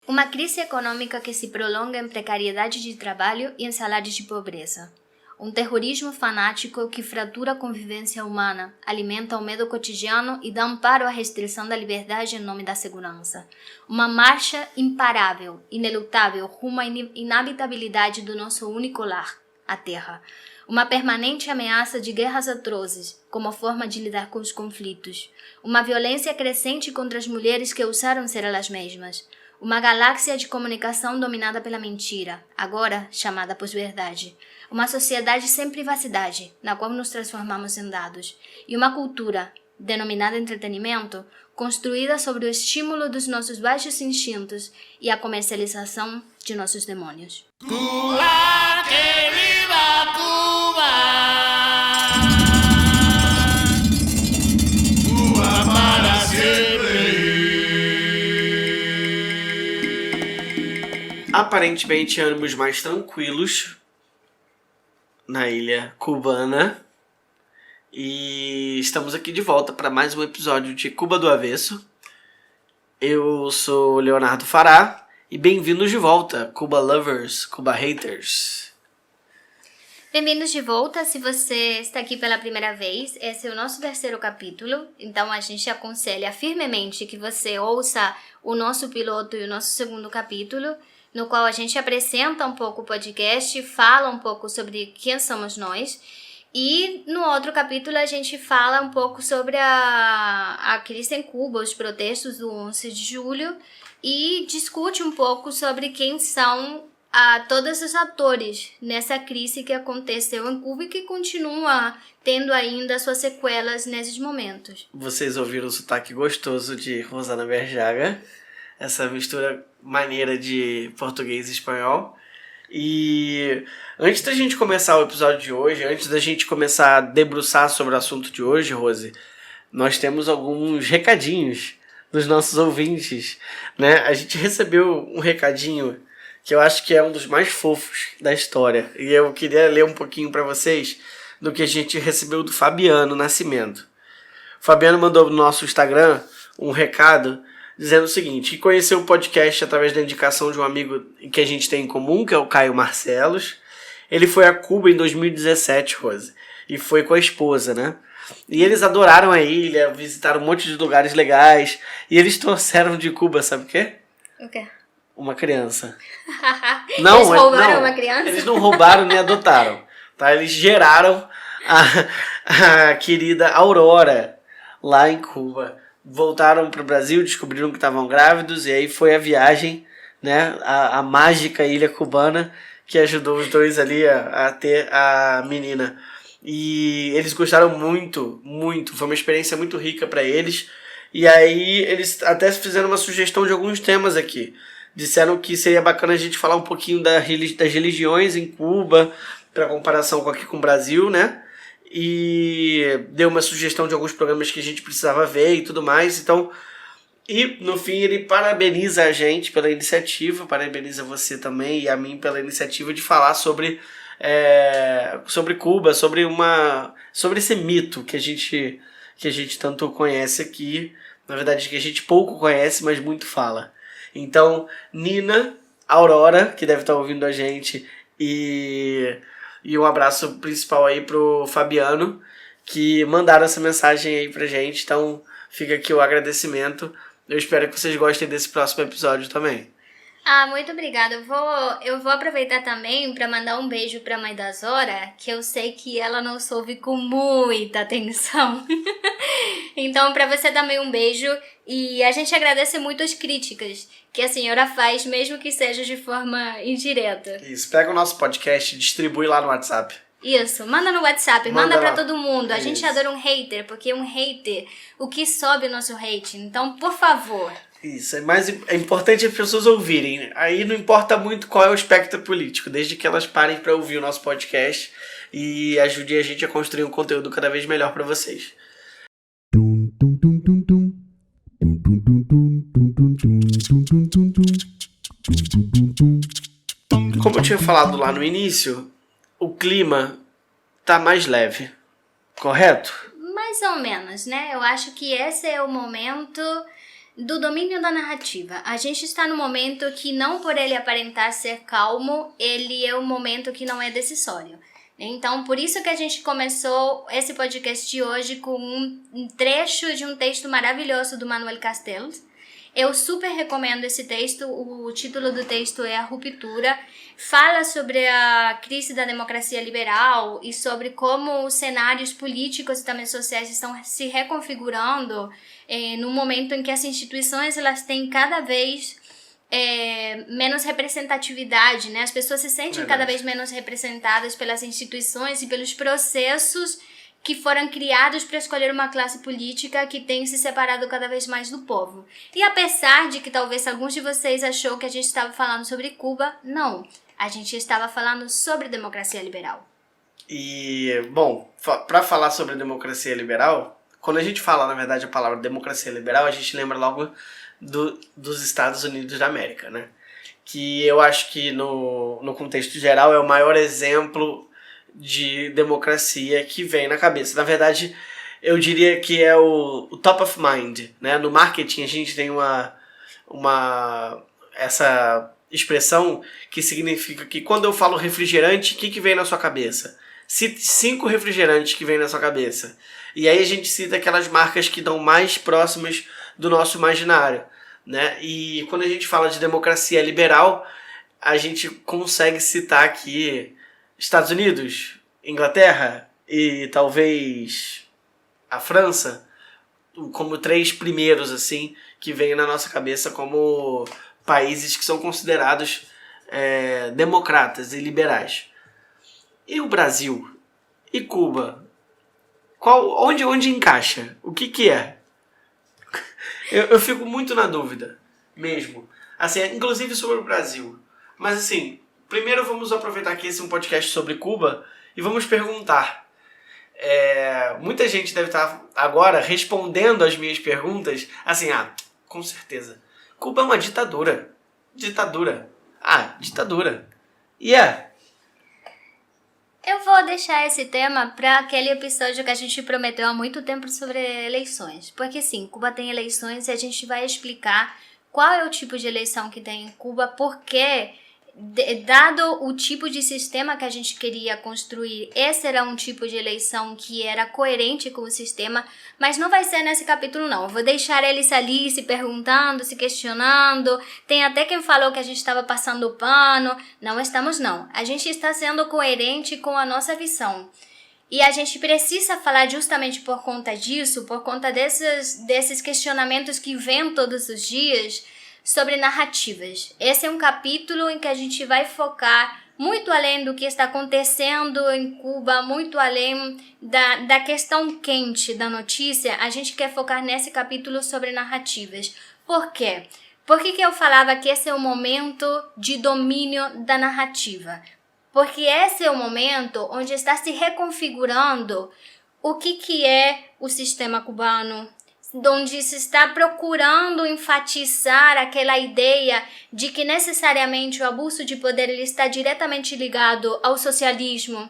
Uma crise econômica que se prolonga em precariedade de trabalho e em salários de pobreza. Um terrorismo fanático que fratura a convivência humana, alimenta o medo cotidiano e dá amparo à restrição da liberdade em nome da segurança. Uma marcha imparável, inelutável, rumo à inabitabilidade do nosso único lar, a Terra. Uma permanente ameaça de guerras atrozes, como forma de lidar com os conflitos. Uma violência crescente contra as mulheres que ousaram ser elas mesmas. Uma galáxia de comunicação dominada pela mentira, agora chamada pós-verdade. Uma sociedade sem privacidade, na qual nos transformamos em dados. E uma cultura, denominada entretenimento, construída sobre o estímulo dos nossos baixos instintos e a comercialização de nossos demônios. Cuba, que viva Cuba! Cuba para sempre! Aparentemente ânimos mais tranquilos na ilha cubana, e estamos aqui de volta para mais um episódio de Cuba do Avesso. Eu sou Leonardo Fará e bem-vindos de volta, Cuba Lovers, Cuba Haters. Bem-vindos de volta. Se você está aqui pela primeira vez, esse é o nosso terceiro capítulo, então a gente aconselha firmemente que você ouça o nosso piloto e o nosso segundo capítulo, no qual a gente apresenta um pouco o podcast, fala um pouco sobre quem somos nós, e no outro capítulo a gente fala um pouco sobre a crise em Cuba, os protestos do 11 de julho, e discute um pouco sobre quem são todos os atores nessa crise que aconteceu em Cuba e que continua tendo ainda suas sequelas nesses momentos. Vocês ouviram o sotaque gostoso de Rosana Verjaga, essa mistura maneira de português e espanhol. E antes da gente começar o episódio de hoje, antes da gente começar a debruçar sobre o assunto de hoje, Rose, nós temos alguns recadinhos dos nossos ouvintes, né? A gente recebeu um recadinho que eu acho que é um dos mais fofos da história, e eu queria ler um pouquinho para vocês do que a gente recebeu do Fabiano Nascimento. O Fabiano mandou no nosso Instagram um recado dizendo o seguinte, que conheceu o podcast através da indicação de um amigo que a gente tem em comum, que é o Caio Marcelos. Ele foi a Cuba em 2017, Rose, e foi com a esposa, né? E eles adoraram a ilha, visitaram um monte de lugares legais, e eles trouxeram de Cuba, sabe o quê? O quê? Uma criança. Eles roubaram uma criança? Eles não roubaram nem adotaram, tá? Eles geraram a querida Aurora lá em Cuba. Voltaram para o Brasil, descobriram que estavam grávidos, e aí foi a viagem, né, a mágica ilha cubana que ajudou os dois ali a ter a menina. E eles gostaram muito, muito, foi uma experiência muito rica para eles. E aí eles até fizeram uma sugestão de alguns temas aqui. Disseram que seria bacana a gente falar um pouquinho das religiões em Cuba, para comparação com o Brasil, né? E deu uma sugestão de alguns programas que a gente precisava ver e tudo mais. Então, e no fim ele parabeniza a gente pela iniciativa, parabeniza você também e a mim pela iniciativa de falar sobre Cuba, sobre esse mito que a gente tanto conhece aqui, na verdade que a gente pouco conhece, mas muito fala. Então, Nina, Aurora, que deve estar ouvindo a gente, e um abraço principal aí pro Fabiano, que mandaram essa mensagem aí pra gente. Então fica aqui o agradecimento. Eu espero que vocês gostem desse próximo episódio também. Muito obrigada. Eu vou aproveitar também para mandar um beijo para a mãe da Zora, que eu sei que ela nos ouve com muita atenção. Então, para você também um beijo. E a gente agradece muito as críticas que a senhora faz, mesmo que seja de forma indireta. Isso, pega o nosso podcast e distribui lá no WhatsApp. Isso, manda no WhatsApp, manda pra lá. todo mundo. A gente adora um hater, porque um hater, o que sobe é o nosso rating. Então, por favor. Isso, mas é importante as pessoas ouvirem. Aí não importa muito qual é o espectro político, desde que elas parem para ouvir o nosso podcast e ajudem a gente a construir um conteúdo cada vez melhor para vocês. Como eu tinha falado lá no início, o clima tá mais leve, correto? Mais ou menos, né? Eu acho que esse é o momento do domínio da narrativa. A gente está no momento que, não por ele aparentar ser calmo, ele é um momento que não é decisório. Então, por isso que a gente começou esse podcast de hoje com um trecho de um texto maravilhoso do Manuel Castells. Eu super recomendo esse texto. O título do texto é A Ruptura. Fala sobre a crise da democracia liberal e sobre como os cenários políticos e também sociais estão se reconfigurando no momento em que as instituições elas têm cada vez menos representatividade, né? As pessoas se sentem cada vez menos representadas pelas instituições e pelos processos que foram criados para escolher uma classe política que tem se separado cada vez mais do povo. E apesar de que talvez alguns de vocês achou que a gente estava falando sobre Cuba, não. A gente estava falando sobre democracia liberal. E, bom, para falar sobre democracia liberal, quando a gente fala, na verdade, a palavra democracia liberal, a gente lembra logo dos Estados Unidos da América, né? Que eu acho que no contexto geral é o maior exemplo de democracia que vem na cabeça. Na verdade, eu diria que é o top of mind, né? No marketing a gente tem essa expressão que significa que quando eu falo refrigerante, o que vem na sua cabeça? Cite 5 refrigerantes que vem na sua cabeça. E aí a gente cita aquelas marcas que estão mais próximas do nosso imaginário, né? E quando a gente fala de democracia liberal, a gente consegue citar aqui Estados Unidos, Inglaterra e talvez a França como 3 primeiros assim que vêm na nossa cabeça como países que são considerados democratas e liberais. E o Brasil? E Cuba? Onde encaixa? O que é? Eu fico muito na dúvida, mesmo. Assim, inclusive sobre o Brasil. Mas assim, primeiro vamos aproveitar que esse é um podcast sobre Cuba e vamos perguntar. Muita gente deve estar agora respondendo as minhas perguntas assim, com certeza. Cuba é uma ditadura. Ditadura. Ditadura. Eu vou deixar esse tema para aquele episódio que a gente prometeu há muito tempo sobre eleições. Porque sim, Cuba tem eleições e a gente vai explicar qual é o tipo de eleição que tem em Cuba, porque dado o tipo de sistema que a gente queria construir, esse era um tipo de eleição que era coerente com o sistema, mas não vai ser nesse capítulo não. Eu vou deixar eles ali se perguntando, se questionando. Tem até quem falou que a gente estava passando o pano. Não estamos não. A gente está sendo coerente com a nossa visão. E a gente precisa falar justamente por conta disso, por conta desses questionamentos que vêm todos os dias, sobre narrativas. Esse é um capítulo em que a gente vai focar muito além do que está acontecendo em Cuba, muito além da questão quente da notícia. A gente quer focar nesse capítulo sobre narrativas. Por quê? Por que eu falava que esse é o momento de domínio da narrativa? Porque esse é o momento onde está se reconfigurando o que é o sistema cubano, onde se está procurando enfatizar aquela ideia de que necessariamente o abuso de poder ele está diretamente ligado ao socialismo,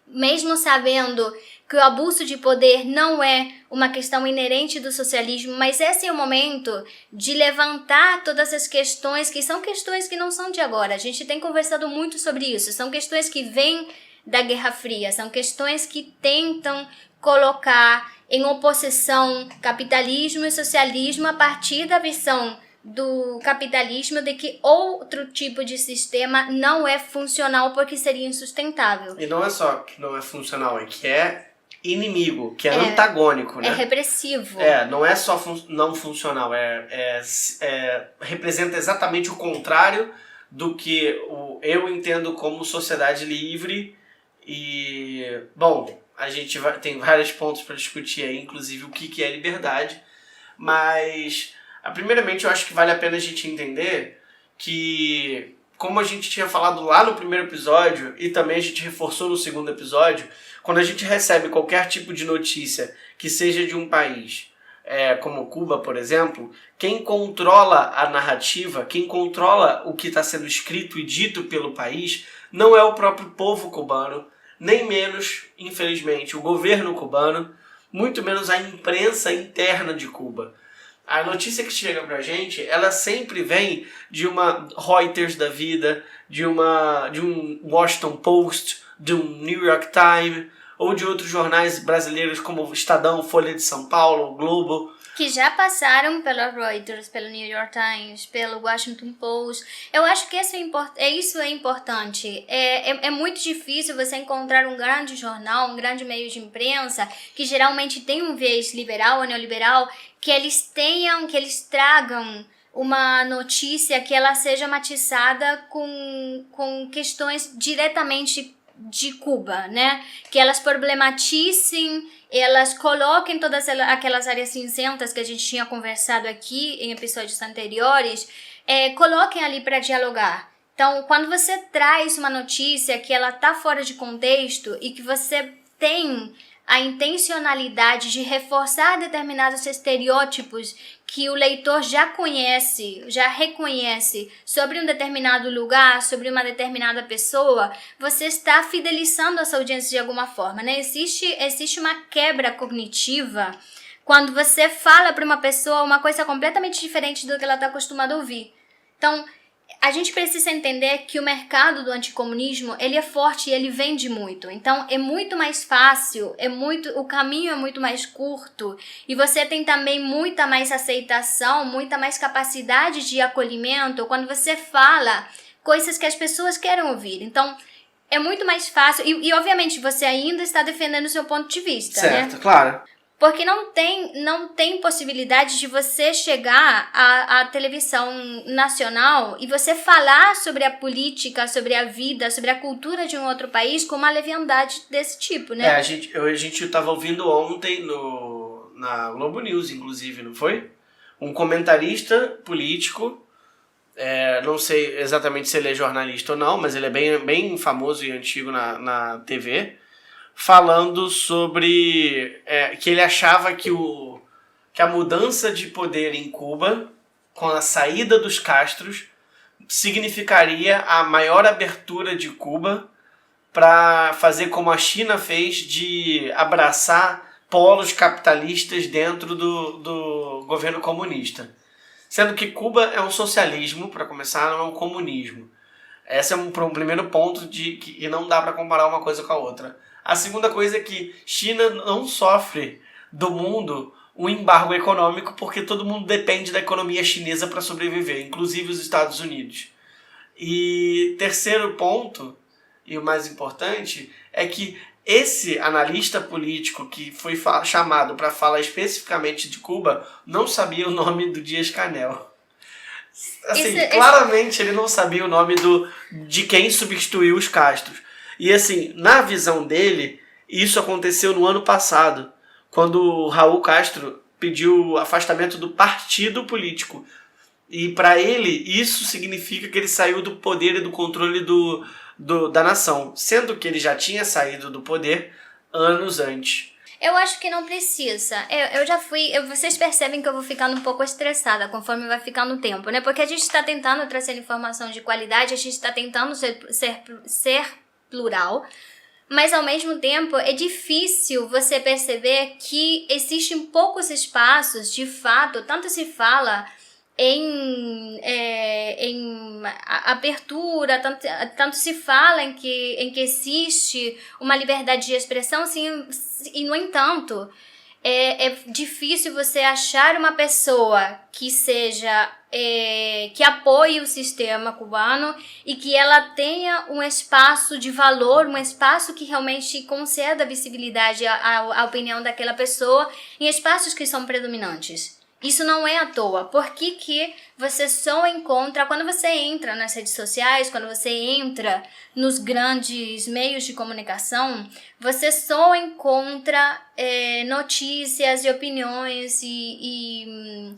mesmo sabendo que o abuso de poder não é uma questão inerente do socialismo, mas esse é o momento de levantar todas as questões que são questões que não são de agora. A gente tem conversado muito sobre isso, são questões que vêm da Guerra Fria, são questões que tentam colocar em oposição capitalismo e socialismo a partir da visão do capitalismo de que outro tipo de sistema não é funcional porque seria insustentável. E não é só que não é funcional, é que é inimigo, que é antagônico, né? É repressivo. Não é só não funcional, representa exatamente o contrário do que eu entendo como sociedade livre e, bom, a gente tem vários pontos para discutir aí, inclusive o que é liberdade, mas primeiramente eu acho que vale a pena a gente entender que, como a gente tinha falado lá no primeiro episódio e também a gente reforçou no segundo episódio, quando a gente recebe qualquer tipo de notícia que seja de um país, como Cuba, por exemplo, quem controla a narrativa, quem controla o que está sendo escrito e dito pelo país, não é o próprio povo cubano, nem menos, infelizmente, o governo cubano, muito menos a imprensa interna de Cuba. A notícia que chega pra gente, ela sempre vem de uma Reuters da vida, de um Washington Post, de um New York Times, ou de outros jornais brasileiros como o Estadão, Folha de São Paulo, o Globo. Que já passaram pela Reuters, pelo New York Times, pelo Washington Post. Eu acho que isso é importante. É muito difícil você encontrar um grande jornal, um grande meio de imprensa, que geralmente tem um viés liberal ou neoliberal, que eles tragam uma notícia que ela seja matizada com questões diretamente de Cuba, né? Que elas problematizem, elas coloquem todas aquelas áreas cinzentas que a gente tinha conversado aqui em episódios anteriores, coloquem ali para dialogar. Então, quando você traz uma notícia que ela tá fora de contexto e que você tem a intencionalidade de reforçar determinados estereótipos que o leitor já conhece, já reconhece sobre um determinado lugar, sobre uma determinada pessoa, você está fidelizando essa audiência de alguma forma, né? Existe uma quebra cognitiva quando você fala para uma pessoa uma coisa completamente diferente do que ela está acostumada a ouvir. Então, a gente precisa entender que o mercado do anticomunismo, ele é forte e ele vende muito. Então, é muito mais fácil, o caminho é muito mais curto e você tem também muita mais aceitação, muita mais capacidade de acolhimento quando você fala coisas que as pessoas querem ouvir. Então, é muito mais fácil e obviamente, você ainda está defendendo o seu ponto de vista, certo, né? Claro. Porque não tem possibilidade de você chegar à televisão nacional e você falar sobre a política, sobre a vida, sobre a cultura de um outro país com uma leviandade desse tipo, né? A gente estava ouvindo ontem na Globo News, inclusive, não foi? Um comentarista político, não sei exatamente se ele é jornalista ou não, mas ele é bem, bem famoso e antigo na TV, falando sobre que ele achava que a mudança de poder em Cuba, com a saída dos Castros, significaria a maior abertura de Cuba para fazer como a China fez, de abraçar polos capitalistas dentro do governo comunista. Sendo que Cuba é um socialismo, para começar, não é um comunismo. Esse é um primeiro ponto que não dá para comparar uma coisa com a outra. A segunda coisa é que China não sofre do mundo um embargo econômico porque todo mundo depende da economia chinesa para sobreviver, inclusive os Estados Unidos. E terceiro ponto, e o mais importante, é que esse analista político que foi chamado para falar especificamente de Cuba não sabia o nome do Dias-Canel. Assim, claramente ele não sabia o nome de quem substituiu os Castros. E assim, na visão dele, isso aconteceu no ano passado, quando o Raul Castro pediu o afastamento do partido político. E para ele, isso significa que ele saiu do poder e do controle da nação, sendo que ele já tinha saído do poder anos antes. Eu acho que não precisa. Vocês percebem que eu vou ficando um pouco estressada conforme vai ficando o tempo, né? Porque a gente está tentando trazer informação de qualidade, a gente está tentando ser plural, mas ao mesmo tempo é difícil você perceber que existem poucos espaços, de fato, tanto se fala em abertura, tanto se fala em que existe uma liberdade de expressão, sim, e no entanto é difícil você achar uma pessoa que seja que apoie o sistema cubano e que ela tenha um espaço de valor, um espaço que realmente conceda visibilidade à opinião daquela pessoa em espaços que são predominantes. Isso não é à toa. Por que você só encontra, quando você entra nas redes sociais, quando você entra nos grandes meios de comunicação, você só encontra notícias e opiniões e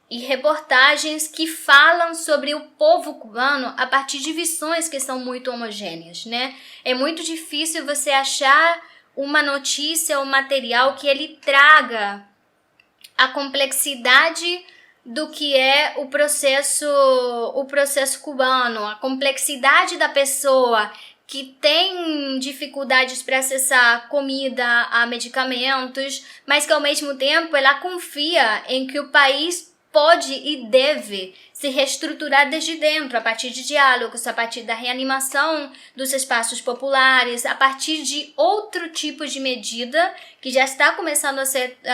reportagens que falam sobre o povo cubano a partir de visões que são muito homogêneas, né? É muito difícil você achar uma notícia ou material que ele traga a complexidade do que é o processo cubano, a complexidade da pessoa que tem dificuldades para acessar comida, a medicamentos, mas que ao mesmo tempo ela confia em que o país pode e deve se reestruturar desde dentro, a partir de diálogos, a partir da reanimação dos espaços populares, a partir de outro tipo de medida que já está começando a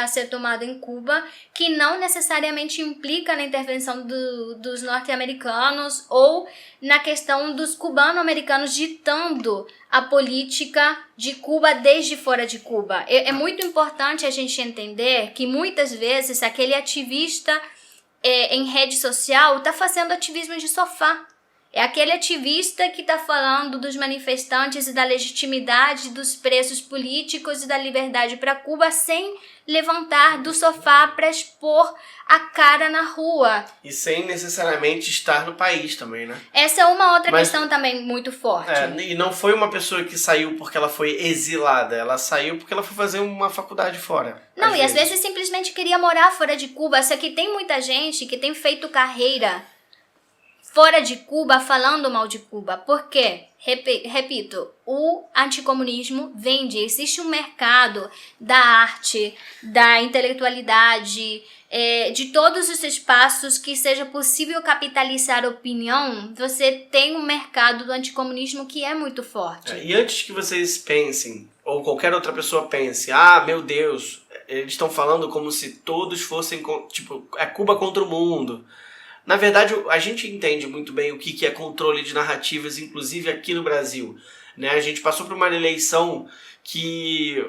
ser tomada em Cuba, que não necessariamente implica na intervenção dos norte-americanos ou na questão dos cubano-americanos ditando a política de Cuba desde fora de Cuba. É muito importante a gente entender que muitas vezes aquele ativista em rede social está fazendo ativismo de sofá. É aquele ativista que está falando dos manifestantes e da legitimidade dos presos políticos e da liberdade para Cuba sem levantar do sofá para expor a cara na rua. E sem necessariamente estar no país também, né? Essa é uma outra questão também muito forte. E não foi uma pessoa que saiu porque ela foi exilada, ela saiu porque ela foi fazer uma faculdade fora. Não, às vezes simplesmente queria morar fora de Cuba. Só que tem muita gente que tem feito carreira fora de Cuba falando mal de Cuba. Por quê? Repito, o anticomunismo vende. Existe um mercado da arte, da intelectualidade, de todos os espaços que seja possível capitalizar opinião. Você tem um mercado do anticomunismo que é muito forte. E antes que vocês pensem, ou qualquer outra pessoa pense, meu Deus, eles estão falando como se todos fossem, tipo, é Cuba contra o mundo. Na verdade, a gente entende muito bem o que é controle de narrativas, inclusive aqui no Brasil, né? A gente passou por uma eleição que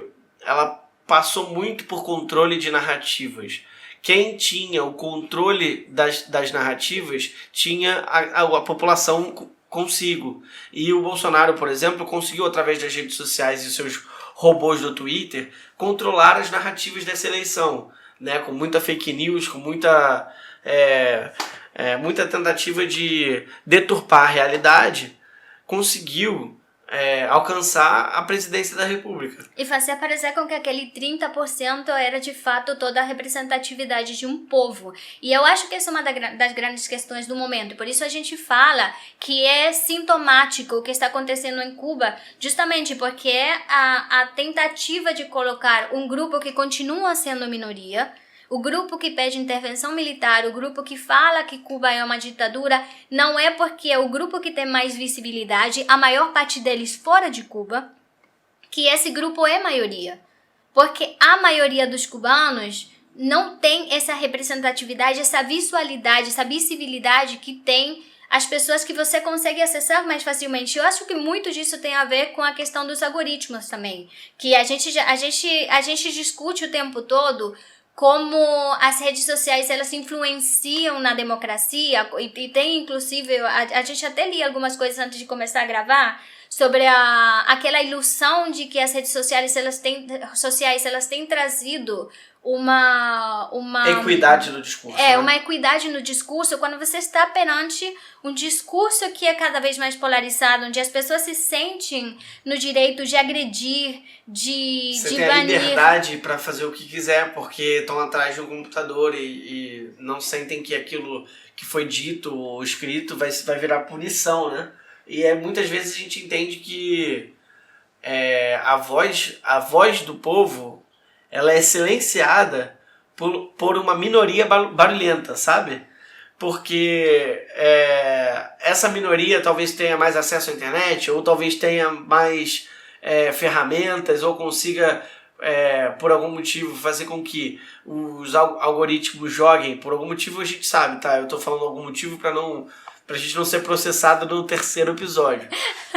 ela passou muito por controle de narrativas. Quem tinha o controle das narrativas tinha a população consigo. E o Bolsonaro, por exemplo, conseguiu, através das redes sociais e seus robôs do Twitter, controlar as narrativas dessa eleição, né? Com muita fake news, com muita tentativa de deturpar a realidade, conseguiu alcançar a presidência da República. E fazer parecer com que aquele 30% era de fato toda a representatividade de um povo. E eu acho que essa é uma das grandes questões do momento. Por isso a gente fala que é sintomático o que está acontecendo em Cuba, justamente porque é a tentativa de colocar um grupo que continua sendo minoria, o grupo que pede intervenção militar, o grupo que fala que Cuba é uma ditadura, não é porque é o grupo que tem mais visibilidade, a maior parte deles fora de Cuba, que esse grupo é maioria. Porque a maioria dos cubanos não tem essa representatividade, essa visualidade, essa visibilidade que tem as pessoas que você consegue acessar mais facilmente. Eu acho que muito disso tem a ver com a questão dos algoritmos também, que a gente discute o tempo todo como as redes sociais elas influenciam na democracia, e tem inclusive, a gente até lia algumas coisas antes de começar a gravar, sobre aquela ilusão de que as redes sociais elas têm trazido uma equidade no discurso. Né? Uma equidade no discurso, quando você está perante um discurso que é cada vez mais polarizado, onde as pessoas se sentem no direito de agredir, de tem a liberdade para fazer o que quiser, porque estão atrás de um computador e não sentem que aquilo que foi dito ou escrito vai virar punição, né? E muitas vezes a gente entende que a voz do povo ela é silenciada por uma minoria barulhenta, sabe? Porque essa minoria talvez tenha mais acesso à internet, ou talvez tenha mais ferramentas, ou consiga, por algum motivo, fazer com que os algoritmos joguem. Por algum motivo a gente sabe, tá? Eu tô falando algum motivo pra gente não ser processado no terceiro episódio.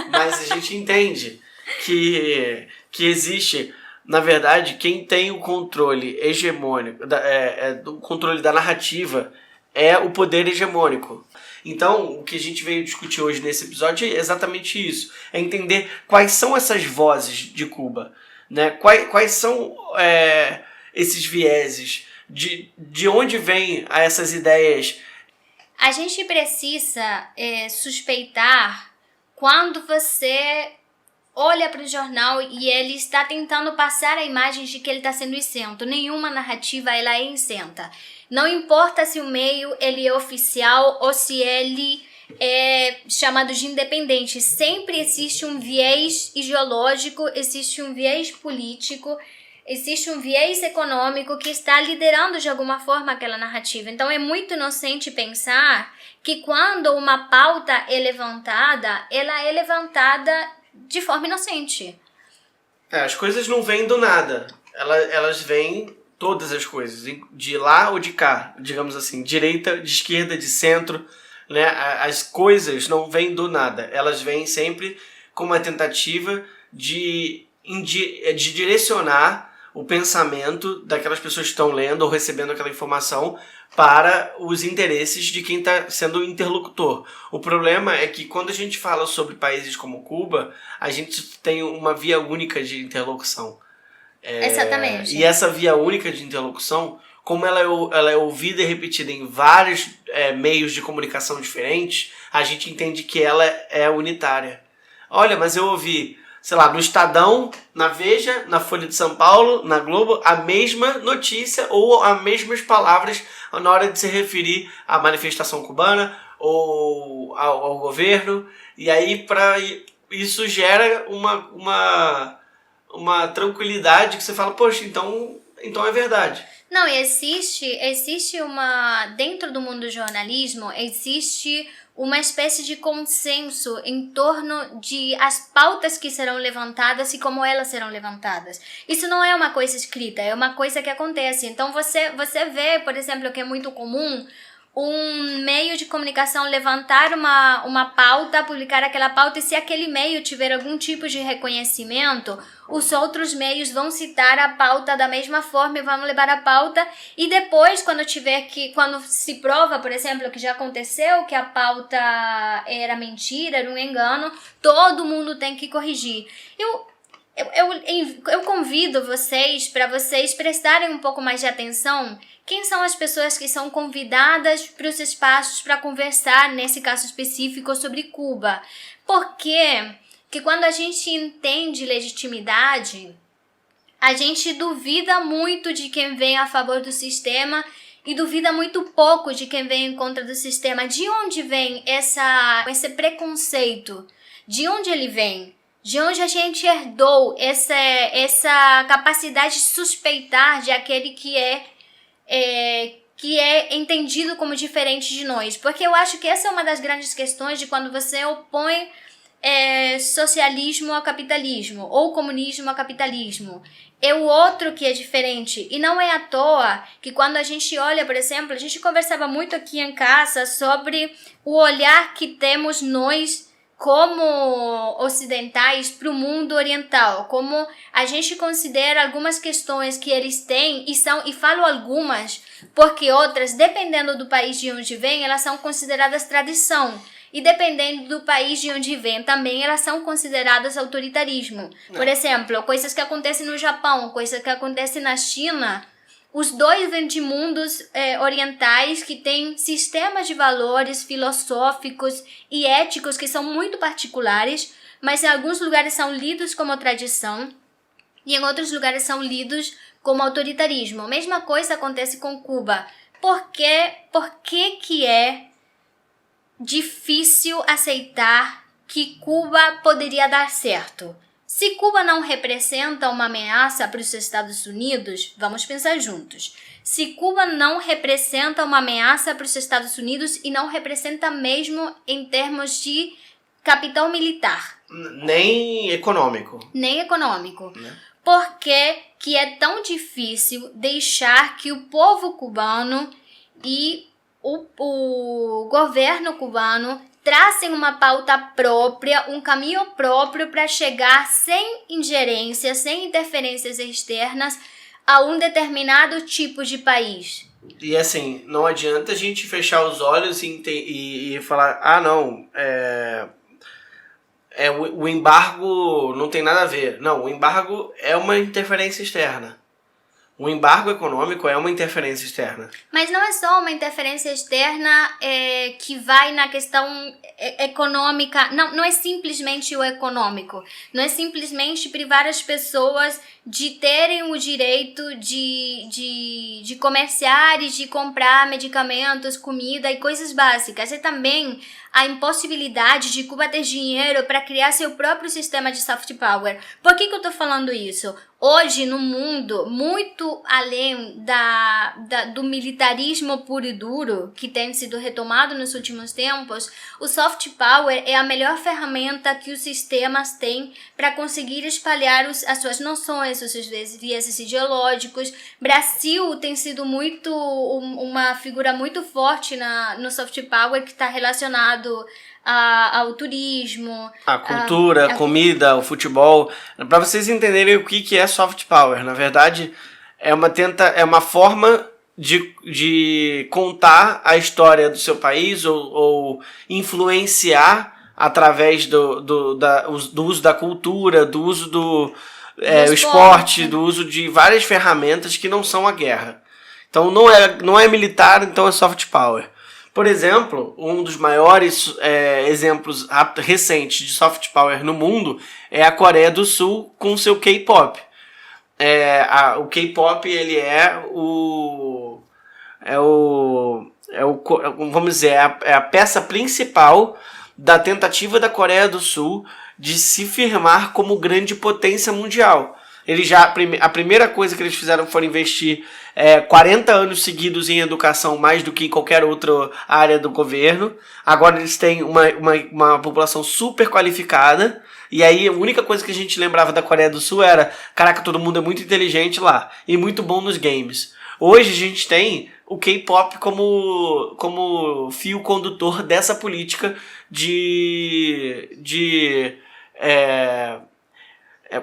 Mas a gente entende que existe, na verdade, quem tem o controle hegemônico, o controle da narrativa é o poder hegemônico. Então, o que a gente veio discutir hoje nesse episódio é exatamente isso. É entender quais são essas vozes de Cuba, né? Quais são esses vieses, de onde vêm essas ideias. A gente precisa suspeitar quando você olha para o jornal e ele está tentando passar a imagem de que ele está sendo isento. Nenhuma narrativa ela é isenta. Não importa se o meio ele é oficial ou se ele é chamado de independente. Sempre existe um viés ideológico, existe um viés político, existe um viés econômico que está liderando de alguma forma aquela narrativa. Então é muito inocente pensar que quando uma pauta é levantada, ela é levantada de forma inocente. As coisas não vêm do nada. Elas vêm, todas as coisas, de lá ou de cá, digamos assim, direita, de esquerda, de centro, né? As coisas não vêm do nada. Elas vêm sempre com uma tentativa de direcionar o pensamento daquelas pessoas que estão lendo ou recebendo aquela informação para os interesses de quem está sendo o interlocutor. O problema é que quando a gente fala sobre países como Cuba, a gente tem uma via única de interlocução. Exatamente. E essa via única de interlocução, como ela é ouvida e repetida em vários meios de comunicação diferentes, a gente entende que ela é unitária. Olha, mas eu ouvi, sei lá, no Estadão, na Veja, na Folha de São Paulo, na Globo, a mesma notícia ou as mesmas palavras na hora de se referir à manifestação cubana ou ao governo. E aí, isso gera uma tranquilidade que você fala, poxa, então é verdade. Não, existe dentro do mundo do jornalismo, existe uma espécie de consenso em torno de as pautas que serão levantadas e como elas serão levantadas. Isso não é uma coisa escrita, é uma coisa que acontece. Então você vê, por exemplo, que é muito comum um meio de comunicação levantar uma pauta, publicar aquela pauta, e se aquele meio tiver algum tipo de reconhecimento, os outros meios vão citar a pauta da mesma forma e vão levar a pauta, e depois, quando se prova, por exemplo, que já aconteceu, que a pauta era mentira, era um engano, todo mundo tem que corrigir. Eu convido vocês, para vocês prestarem um pouco mais de atenção quem são as pessoas que são convidadas para os espaços para conversar, nesse caso específico, sobre Cuba. Porque que quando a gente entende legitimidade, a gente duvida muito de quem vem a favor do sistema e duvida muito pouco de quem vem em contra do sistema. De onde vem esse preconceito? De onde ele vem? De onde a gente herdou essa capacidade de suspeitar de aquele que é entendido como diferente de nós? Porque eu acho que essa é uma das grandes questões de quando você opõe socialismo ao capitalismo ou comunismo ao capitalismo. É o outro que é diferente. E não é à toa que quando a gente olha, por exemplo, a gente conversava muito aqui em casa sobre o olhar que temos nós como ocidentais para o mundo oriental, como a gente considera algumas questões que eles têm, e falo algumas, porque outras, dependendo do país de onde vem, elas são consideradas tradição, e dependendo do país de onde vem também, elas são consideradas autoritarismo. Por exemplo, coisas que acontecem no Japão, coisas que acontecem na China. Os dois vêm de mundos orientais que têm sistemas de valores filosóficos e éticos que são muito particulares, mas em alguns lugares são lidos como tradição e em outros lugares são lidos como autoritarismo. A mesma coisa acontece com Cuba. Por que é difícil aceitar que Cuba poderia dar certo? Se Cuba não representa uma ameaça para os Estados Unidos, vamos pensar juntos. Se Cuba não representa uma ameaça para os Estados Unidos e não representa mesmo em termos de capital militar. Nem econômico. Nem econômico. Né? Por que é tão difícil deixar que o povo cubano e o governo cubano tracem uma pauta própria, um caminho próprio para chegar sem ingerência, sem interferências externas a um determinado tipo de país? E assim, não adianta a gente fechar os olhos e falar, não, o embargo não tem nada a ver. Não, o embargo é uma interferência externa. O embargo econômico é uma interferência externa. Mas não é só uma interferência externa que vai na questão econômica. Não é simplesmente o econômico. Não é simplesmente privar as pessoas de terem o direito de comerciar e de comprar medicamentos, comida e coisas básicas. É também a impossibilidade de Cuba ter dinheiro para criar seu próprio sistema de soft power. Por que eu estou falando isso? Hoje, no mundo, muito além do militarismo puro e duro, que tem sido retomado nos últimos tempos, o soft power é a melhor ferramenta que os sistemas têm para conseguir espalhar as suas noções, os seus vieses ideológicos. Brasil tem sido uma figura muito forte no soft power, que está relacionado ao turismo, a cultura, a comida, o futebol. Para vocês entenderem o que é soft power, na verdade é uma forma de contar a história do seu país ou influenciar através do uso da cultura, do uso do esporte, do uso de várias ferramentas que não são a guerra. Então não é militar, então é soft power. Por exemplo, um dos maiores exemplos recentes de soft power no mundo é a Coreia do Sul com seu K-pop. O K-pop ele vamos dizer, é a peça principal da tentativa da Coreia do Sul de se firmar como grande potência mundial. A primeira coisa que eles fizeram foi investir 40 anos seguidos em educação, mais do que em qualquer outra área do governo. Agora eles têm uma população super qualificada. E aí a única coisa que a gente lembrava da Coreia do Sul era: caraca, todo mundo é muito inteligente lá e muito bom nos games. Hoje a gente tem o K-pop como fio condutor dessa política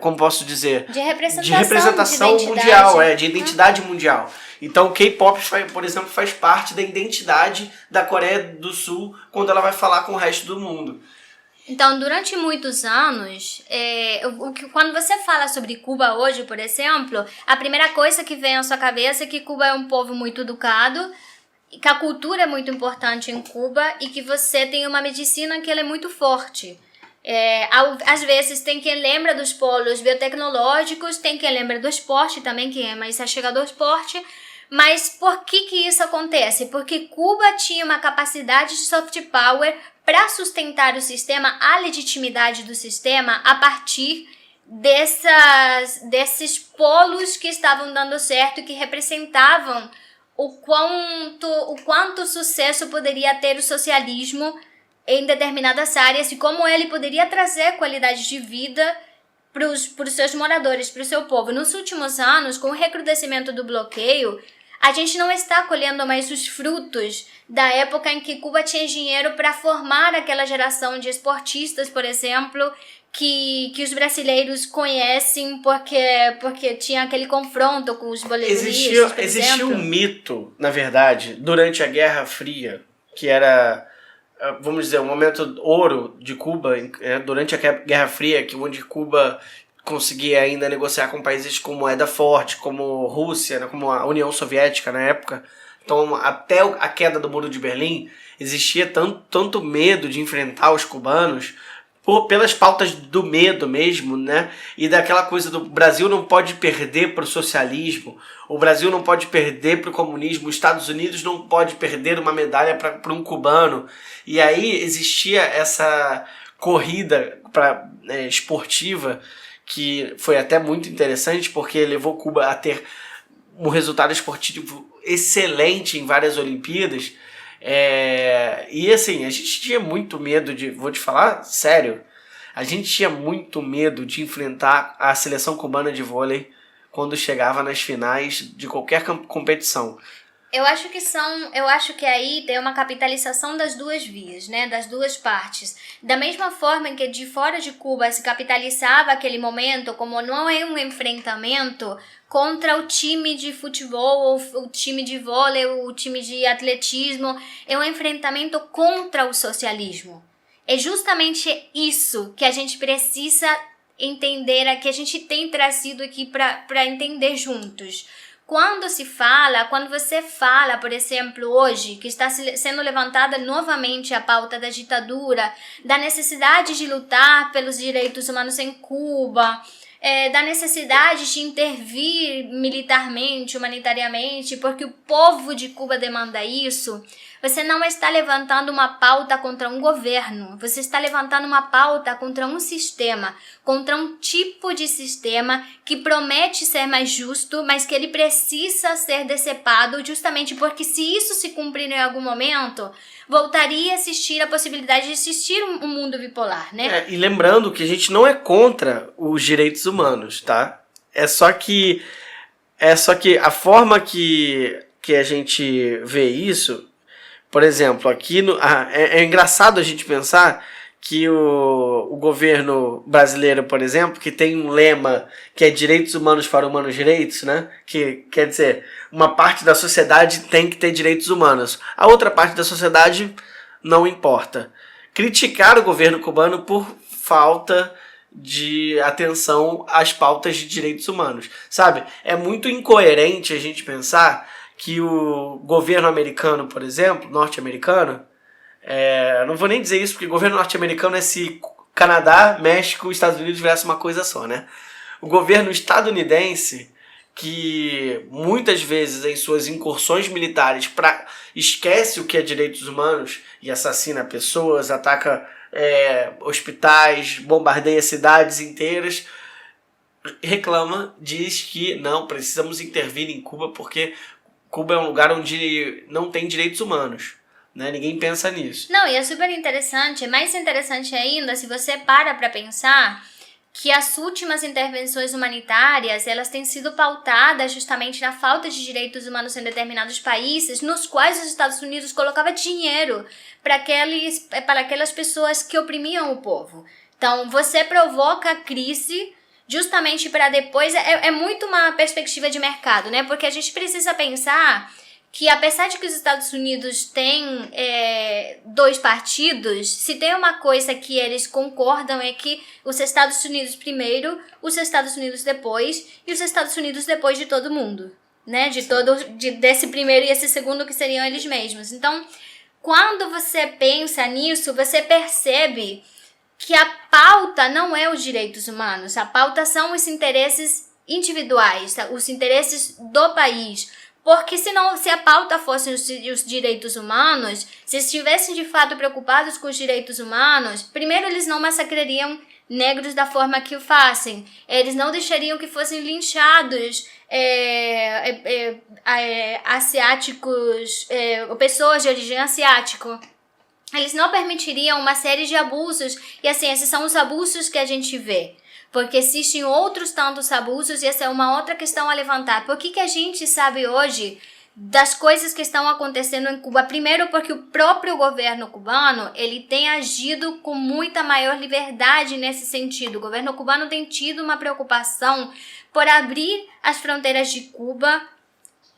como posso dizer? De representação mundial, de identidade mundial. Então o K-pop, por exemplo, faz parte da identidade da Coreia do Sul quando ela vai falar com o resto do mundo. Então, durante muitos anos, quando você fala sobre Cuba hoje, por exemplo, a primeira coisa que vem à sua cabeça é que Cuba é um povo muito educado, que a cultura é muito importante em Cuba e que você tem uma medicina que ela é muito forte. Às vezes tem quem lembra dos polos biotecnológicos, tem quem lembra do esporte também, que é mais chegado ao esporte. Mas por que isso acontece? Porque Cuba tinha uma capacidade de soft power para sustentar o sistema, a legitimidade do sistema, a partir desses polos que estavam dando certo e que representavam o quanto sucesso poderia ter o socialismo em determinadas áreas e como ele poderia trazer qualidade de vida para os seus moradores, para o seu povo. Nos últimos anos, com o recrudescimento do bloqueio, a gente não está colhendo mais os frutos da época em que Cuba tinha dinheiro para formar aquela geração de esportistas, por exemplo, que os brasileiros conhecem porque tinha aquele confronto com os bolsonaristas, por Existia um mito, na verdade, durante a Guerra Fria, que era, vamos dizer, um momento ouro de Cuba, durante a Guerra Fria, onde Cuba conseguia ainda negociar com países com moeda forte, como Rússia, né, como a União Soviética na época. Então, até a queda do Muro de Berlim, existia tanto medo de enfrentar os cubanos, pelas pautas do medo mesmo, né? E daquela coisa do Brasil não pode perder para o socialismo, o Brasil não pode perder para o comunismo, os Estados Unidos não pode perder uma medalha para um cubano. E aí existia essa corrida esportiva, que foi até muito interessante, porque levou Cuba a ter um resultado esportivo excelente em várias Olimpíadas. E assim, a gente tinha muito medo vou te falar sério, a gente tinha muito medo de enfrentar a seleção cubana de vôlei quando chegava nas finais de qualquer competição. Eu acho que aí tem uma capitalização das duas vias, né? Das duas partes. Da mesma forma em que de fora de Cuba se capitalizava aquele momento, como não é um enfrentamento contra o time de futebol, ou o time de vôlei, ou o time de atletismo, é um enfrentamento contra o socialismo. É justamente isso que a gente precisa entender, que a gente tem trazido aqui para entender juntos. Quando você fala, por exemplo, hoje, que está sendo levantada novamente a pauta da ditadura, da necessidade de lutar pelos direitos humanos em Cuba, da necessidade de intervir militarmente, humanitariamente, porque o povo de Cuba demanda isso, você não está levantando uma pauta contra um governo, você está levantando uma pauta contra um sistema, contra um tipo de sistema que promete ser mais justo, mas que ele precisa ser decepado justamente porque se isso se cumprir em algum momento, voltaria a existir a possibilidade de existir um mundo bipolar, né? E lembrando que a gente não é contra os direitos humanos, tá? É só que a forma que a gente vê isso, por exemplo, aqui é engraçado a gente pensar que o governo brasileiro, por exemplo, que tem um lema que é direitos humanos para humanos direitos, né? Que quer dizer, uma parte da sociedade tem que ter direitos humanos, a outra parte da sociedade não importa. Criticar o governo cubano por falta de atenção às pautas de direitos humanos, sabe? É muito incoerente a gente pensar que o governo americano, por exemplo, norte-americano, não vou nem dizer isso porque o governo norte-americano é se Canadá, México e Estados Unidos viesse uma coisa só, né? O governo estadunidense, que muitas vezes em suas incursões militares esquece o que é direitos humanos e assassina pessoas, ataca hospitais, bombardeia cidades inteiras, reclama, diz que não, precisamos intervir em Cuba porque Cuba é um lugar onde não tem direitos humanos, né? Ninguém pensa nisso. Não, e é super interessante, é mais interessante ainda se você para pensar que as últimas intervenções humanitárias, elas têm sido pautadas justamente na falta de direitos humanos em determinados países, nos quais os Estados Unidos colocava dinheiro para aquelas pessoas que oprimiam o povo. Então, você provoca a crise justamente para depois... É muito uma perspectiva de mercado, né? Porque a gente precisa pensar que, apesar de que os Estados Unidos têm dois partidos, se tem uma coisa que eles concordam é que os Estados Unidos primeiro, os Estados Unidos depois e os Estados Unidos depois de todo mundo, né? Desse primeiro e esse segundo que seriam eles mesmos. Então, quando você pensa nisso, você percebe que a pauta não é os direitos humanos, a pauta são os interesses individuais, tá? Os interesses do país. Porque se a pauta fosse os direitos humanos, se estivessem de fato preocupados com os direitos humanos, primeiro eles não massacrariam negros da forma que o fazem, eles não deixariam que fossem linchados asiáticos, pessoas de origem asiática. Eles não permitiriam uma série de abusos, e assim, esses são os abusos que a gente vê. Porque existem outros tantos abusos e essa é uma outra questão a levantar. Por que a gente sabe hoje das coisas que estão acontecendo em Cuba? Primeiro porque o próprio governo cubano, ele tem agido com muita maior liberdade nesse sentido. O governo cubano tem tido uma preocupação por abrir as fronteiras de Cuba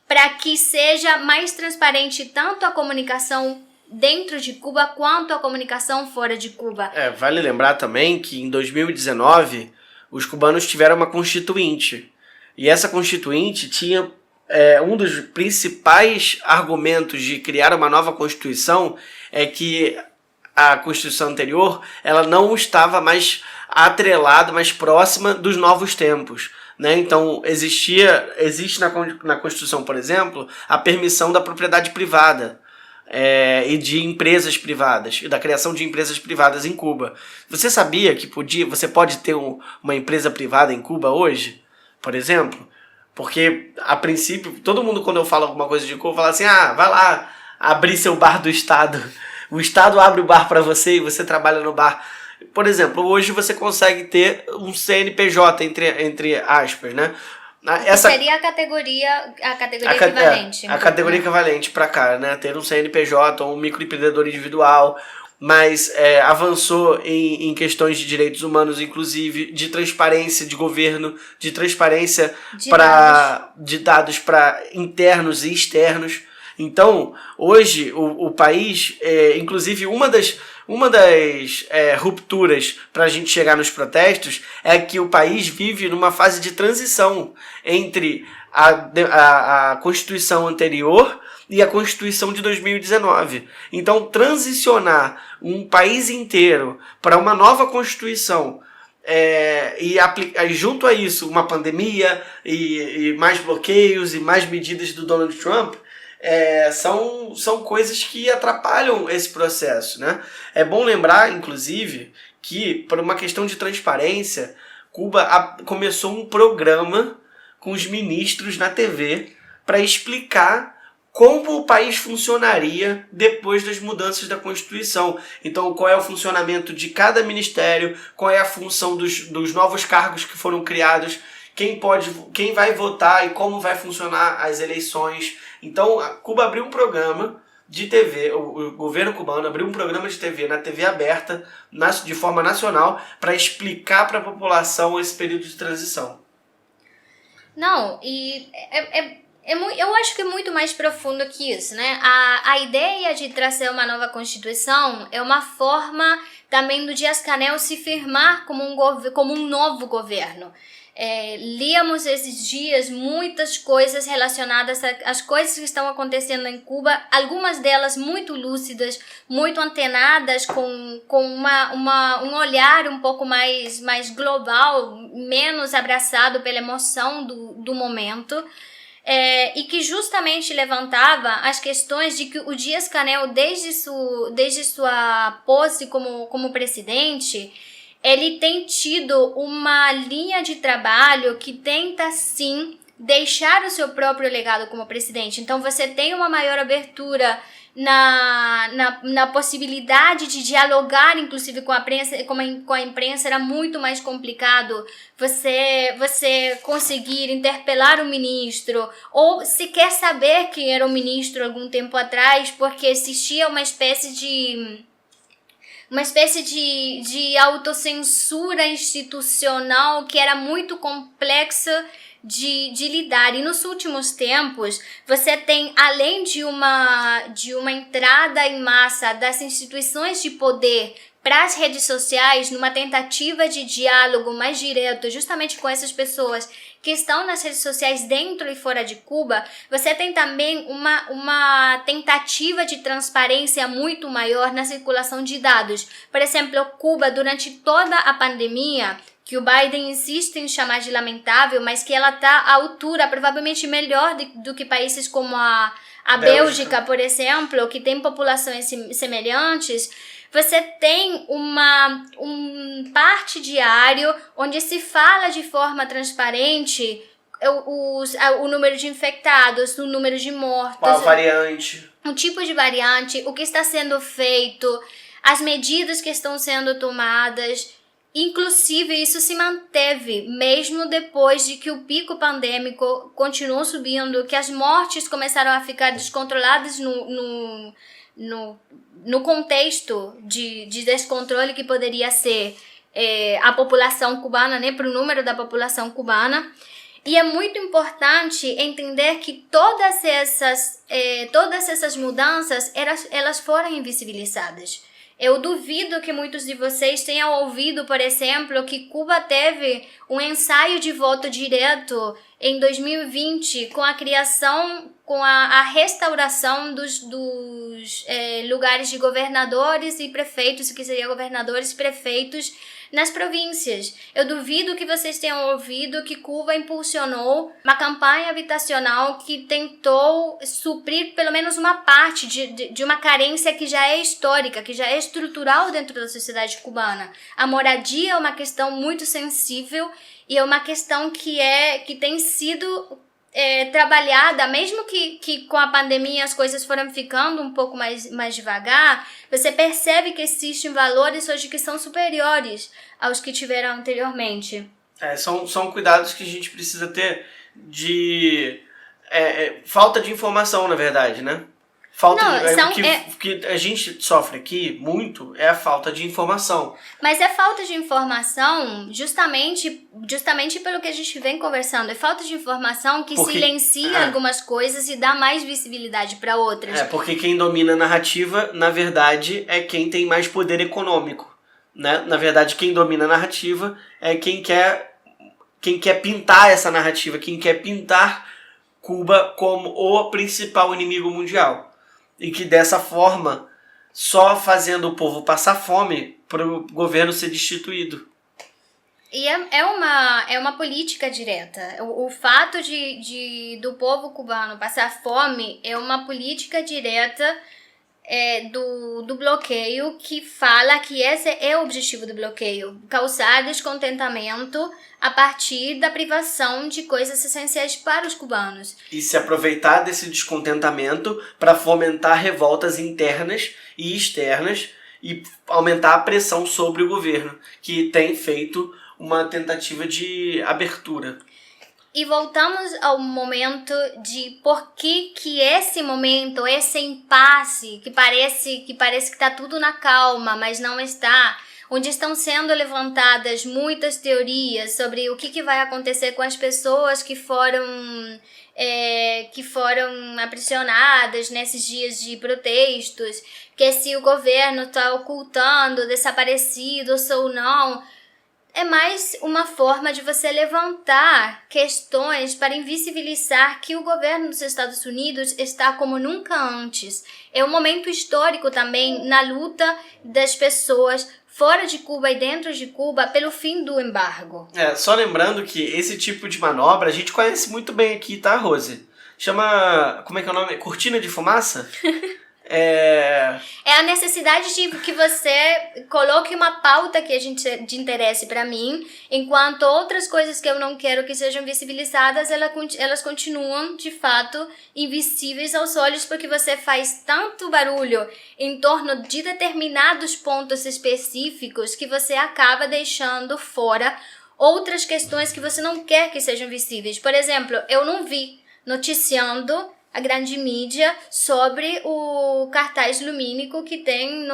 para que seja mais transparente tanto a comunicação dentro de Cuba quanto a comunicação fora de Cuba. Vale lembrar também que em 2019 os cubanos tiveram uma constituinte. E essa constituinte tinha um dos principais argumentos de criar uma nova constituição é que a constituição anterior ela não estava mais atrelada, mais próxima dos novos tempos, né? Então existe na Constituição, por exemplo, a permissão da propriedade privada. E de empresas privadas, e da criação de empresas privadas em Cuba. Você sabia que você pode ter uma empresa privada em Cuba hoje, por exemplo? Porque, a princípio, todo mundo quando eu falo alguma coisa de Cuba, fala assim, vai lá abrir seu bar do Estado. O Estado abre o bar para você e você trabalha no bar. Por exemplo, hoje você consegue ter um CNPJ, entre aspas, né? Seria a categoria equivalente. A categoria equivalente para cá, né? Ter um CNPJ ou um microempreendedor individual, mas avançou em questões de direitos humanos, inclusive de transparência de governo, de transparência de dados para internos e externos. Então, hoje, o país, inclusive uma das rupturas para a gente chegar nos protestos é que o país vive numa fase de transição entre a Constituição anterior e a Constituição de 2019. Então, transicionar um país inteiro para uma nova Constituição e junto a isso uma pandemia e mais bloqueios e mais medidas do Donald Trump, são coisas que atrapalham esse processo, né? É bom lembrar, inclusive, que por uma questão de transparência, Cuba começou um programa com os ministros na TV para explicar como o país funcionaria depois das mudanças da Constituição. Então, qual é o funcionamento de cada ministério, qual é a função dos novos cargos que foram criados, quem vai votar e como vai funcionar as eleições. Então, Cuba abriu um programa de TV, o governo cubano abriu um programa de TV na TV aberta, de forma nacional, para explicar para a população esse período de transição. Não, e eu acho que é muito mais profundo que isso, né? A ideia de trazer uma nova Constituição é uma forma também do Díaz-Canel se firmar como um novo governo. Líamos esses dias muitas coisas relacionadas às coisas que estão acontecendo em Cuba, algumas delas muito lúcidas, muito antenadas, com um olhar um pouco mais global, menos abraçado pela emoção do momento, e que justamente levantava as questões de que o Díaz-Canel, desde sua posse como presidente, ele tem tido uma linha de trabalho que tenta, sim, deixar o seu próprio legado como presidente. Então, você tem uma maior abertura na possibilidade de dialogar, inclusive, com a imprensa. Era muito mais complicado você conseguir interpelar o ministro, ou sequer saber quem era o ministro algum tempo atrás, porque existia uma espécie de autocensura institucional que era muito complexa de lidar. E nos últimos tempos, você tem, além de uma entrada em massa das instituições de poder para as redes sociais, numa tentativa de diálogo mais direto justamente com essas pessoas que estão nas redes sociais dentro e fora de Cuba, você tem também uma tentativa de transparência muito maior na circulação de dados. Por exemplo, Cuba, durante toda a pandemia, que o Biden insiste em chamar de lamentável, mas que ela está à altura, provavelmente melhor do que países como a Bélgica, por exemplo, que tem populações semelhantes. Você tem um parte diário onde se fala de forma transparente o número de infectados, o número de mortos, qual variante, o tipo de variante, o que está sendo feito, as medidas que estão sendo tomadas. Inclusive, isso se manteve mesmo depois de que o pico pandêmico continuou subindo, que as mortes começaram a ficar descontroladas no contexto de descontrole que poderia ser a população cubana, né, para o número da população cubana. E é muito importante entender que todas essas mudanças, elas foram invisibilizadas. Eu duvido que muitos de vocês tenham ouvido, por exemplo, que Cuba teve um ensaio de voto direto em 2020 com a criação, com a restauração dos lugares de governadores e prefeitos, que seria governadores e prefeitos nas províncias. Eu duvido que vocês tenham ouvido que Cuba impulsionou uma campanha habitacional que tentou suprir pelo menos uma parte de uma carência que já é histórica, que já é estrutural dentro da sociedade cubana. A moradia é uma questão muito sensível e é uma questão que tem sido trabalhada, mesmo que com a pandemia as coisas foram ficando um pouco mais devagar. Você percebe que existem valores hoje que são superiores aos que tiveram anteriormente. São cuidados que a gente precisa ter de falta de informação, na verdade, né? O que a gente sofre aqui muito é a falta de informação. Mas é falta de informação justamente pelo que a gente vem conversando. É falta de informação que silencia algumas coisas e dá mais visibilidade para outras. Porque quem domina a narrativa, na verdade, é quem tem mais poder econômico, né? Na verdade, quem domina a narrativa é quem quer pintar essa narrativa, quem quer pintar Cuba como o principal inimigo mundial. E que dessa forma, só fazendo o povo passar fome para o governo ser destituído. E é uma política direta. O fato do povo cubano passar fome é uma política direta do bloqueio, que fala que esse é o objetivo do bloqueio, causar descontentamento a partir da privação de coisas essenciais para os cubanos. E se aproveitar desse descontentamento para fomentar revoltas internas e externas e aumentar a pressão sobre o governo, que tem feito uma tentativa de abertura. E voltamos ao momento de por que esse momento, esse impasse, que parece que está tudo na calma, mas não está, onde estão sendo levantadas muitas teorias sobre o que vai acontecer com as pessoas que foram aprisionadas nesses dias de protestos, que se o governo está ocultando desaparecidos ou não. É mais uma forma de você levantar questões para invisibilizar que o governo dos Estados Unidos está como nunca antes. É um momento histórico também na luta das pessoas fora de Cuba e dentro de Cuba pelo fim do embargo. Só lembrando que esse tipo de manobra a gente conhece muito bem aqui, tá, Rose? Chama, como é que é o nome? Cortina de fumaça? É a necessidade de que você coloque uma pauta que de interesse para mim, enquanto outras coisas que eu não quero que sejam visibilizadas, elas continuam, de fato, invisíveis aos olhos, porque você faz tanto barulho em torno de determinados pontos específicos que você acaba deixando fora outras questões que você não quer que sejam visíveis. Por exemplo, eu não vi noticiando a grande mídia sobre o cartaz lumínico que tem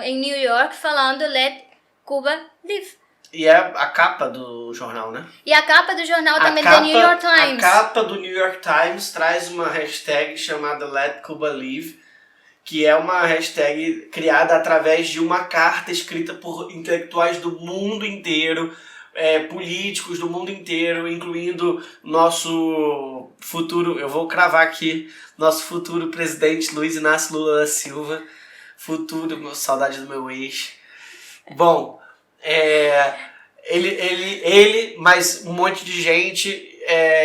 em New York falando Let Cuba Live. E é a capa do jornal, né? E a capa do jornal também do New York Times. A capa do New York Times traz uma hashtag chamada Let Cuba Live, que é uma hashtag criada através de uma carta escrita por intelectuais do mundo inteiro, políticos do mundo inteiro, incluindo nosso futuro, eu vou cravar aqui, nosso futuro presidente Luiz Inácio Lula da Silva, saudade do meu ex. Bom, ele mais um monte de gente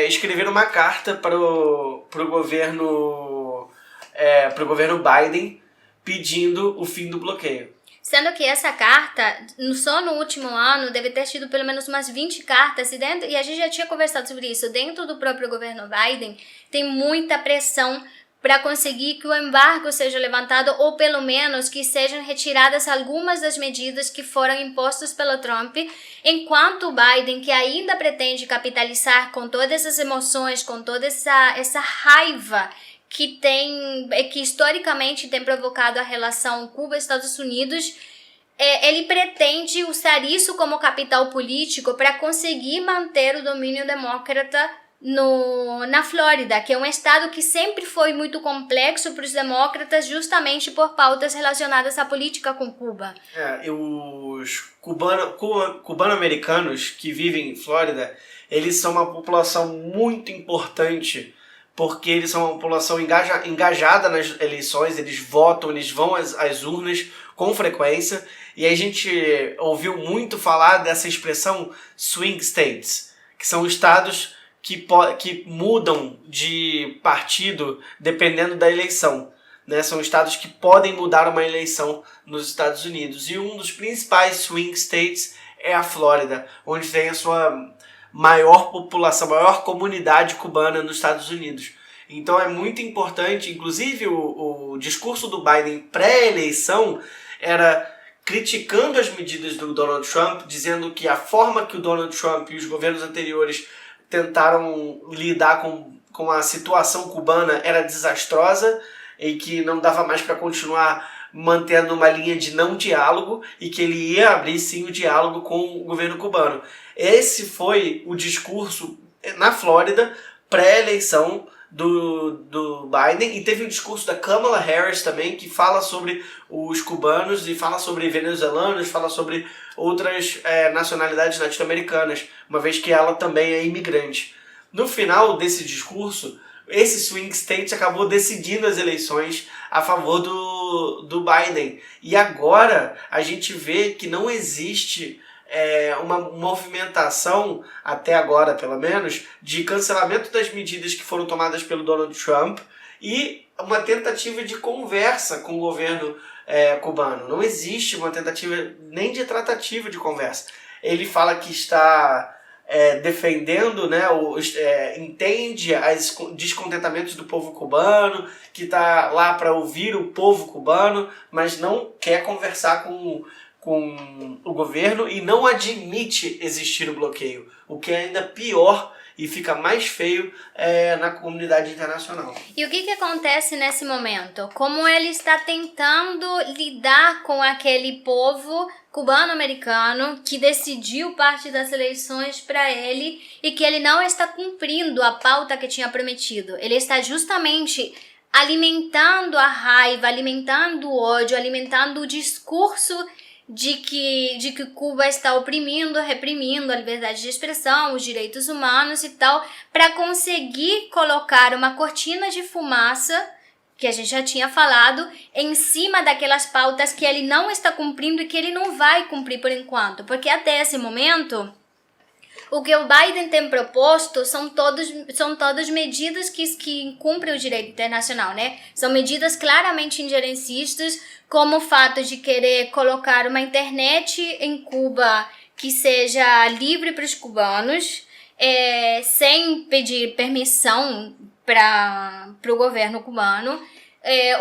escreveram uma carta pro governo Biden pedindo o fim do bloqueio. Sendo que essa carta, só no último ano, deve ter tido pelo menos umas 20 cartas, e a gente já tinha conversado sobre isso, dentro do próprio governo Biden, tem muita pressão para conseguir que o embargo seja levantado, ou pelo menos que sejam retiradas algumas das medidas que foram impostas pelo Trump, enquanto o Biden, que ainda pretende capitalizar com todas essas emoções, com toda essa raiva que historicamente tem provocado a relação Cuba-Estados Unidos, ele pretende usar isso como capital político para conseguir manter o domínio democrata na Flórida, que é um estado que sempre foi muito complexo para os demócratas, justamente por pautas relacionadas à política com Cuba. Os cubano-americanos que vivem em Flórida, eles são uma população muito importante, porque eles são uma população engajada nas eleições, eles votam, eles vão às urnas com frequência, e a gente ouviu muito falar dessa expressão swing states, que são estados que mudam de partido dependendo da eleição, né? São estados que podem mudar uma eleição nos Estados Unidos, e um dos principais swing states é a Flórida, onde tem a sua maior população, maior comunidade cubana nos Estados Unidos. Então é muito importante, inclusive o discurso do Biden pré-eleição era criticando as medidas do Donald Trump, dizendo que a forma que o Donald Trump e os governos anteriores tentaram lidar com a situação cubana era desastrosa e que não dava mais para continuar mantendo uma linha de não diálogo, e que ele ia abrir sim o diálogo com o governo cubano. Esse foi o discurso na Flórida pré-eleição do Biden, e teve o discurso da Kamala Harris também, que fala sobre os cubanos e fala sobre venezuelanos, fala sobre outras nacionalidades latino-americanas, uma vez que ela também é imigrante. No final desse discurso, esse swing state acabou decidindo as eleições a favor do Biden. E agora a gente vê que não existe uma movimentação, até agora pelo menos, de cancelamento das medidas que foram tomadas pelo Donald Trump e uma tentativa de conversa com o governo cubano. Não existe uma tentativa nem de tratativa de conversa. Ele fala que está defendendo, né, entende os descontentamentos do povo cubano, que está lá para ouvir o povo cubano, mas não quer conversar com o governo e não admite existir o bloqueio, o que é ainda pior e fica mais feio na comunidade internacional. E o que acontece nesse momento? Como ele está tentando lidar com aquele povo cubano-americano que decidiu parte das eleições para ele e que ele não está cumprindo a pauta que tinha prometido. Ele está justamente alimentando a raiva, alimentando o ódio, alimentando o discurso de que Cuba está oprimindo, reprimindo a liberdade de expressão, os direitos humanos e tal, para conseguir colocar uma cortina de fumaça, que a gente já tinha falado, em cima daquelas pautas que ele não está cumprindo e que ele não vai cumprir por enquanto. Porque até esse momento, o que o Biden tem proposto são todas medidas que cumprem o direito internacional, né? São medidas claramente injerencistas, como o fato de querer colocar uma internet em Cuba que seja livre para os cubanos, sem pedir permissão para o governo cubano.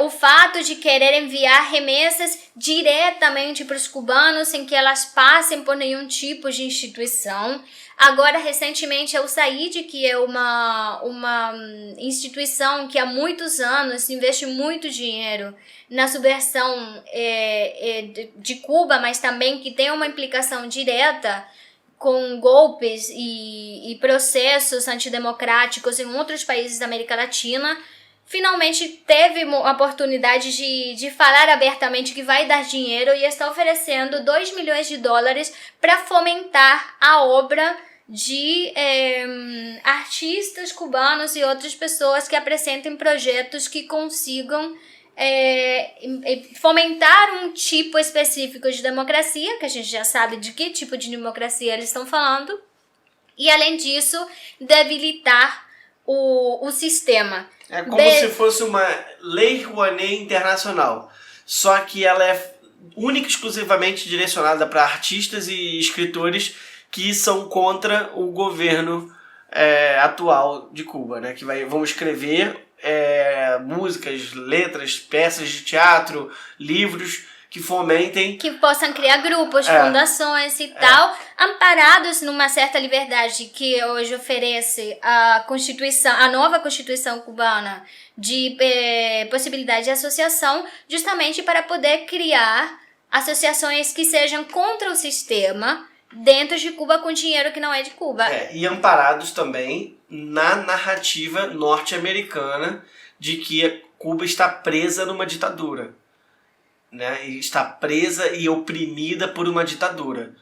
O fato de querer enviar remessas diretamente para os cubanos sem que elas passem por nenhum tipo de instituição. Agora, recentemente, é o SAID, que é uma instituição que há muitos anos investe muito dinheiro na subversão de Cuba, mas também que tem uma implicação direta com golpes e processos antidemocráticos em outros países da América Latina, finalmente teve a oportunidade de falar abertamente que vai dar dinheiro e está oferecendo $2 milhões para fomentar a obra de artistas cubanos e outras pessoas que apresentem projetos que consigam fomentar um tipo específico de democracia, que a gente já sabe de que tipo de democracia eles estão falando, e além disso, debilitar o sistema. É como se fosse uma lei Rouanet internacional, só que ela é única e exclusivamente direcionada para artistas e escritores que são contra o governo atual de Cuba, né? Que vão escrever músicas, letras, peças de teatro, livros que fomentem... Que possam criar grupos, fundações e tal, amparados numa certa liberdade que hoje oferece a nova Constituição cubana de possibilidade de associação, justamente para poder criar associações que sejam contra o sistema dentro de Cuba com dinheiro que não é de Cuba. E amparados também na narrativa norte-americana de que Cuba está presa numa ditadura, né? E está presa e oprimida por uma ditadura.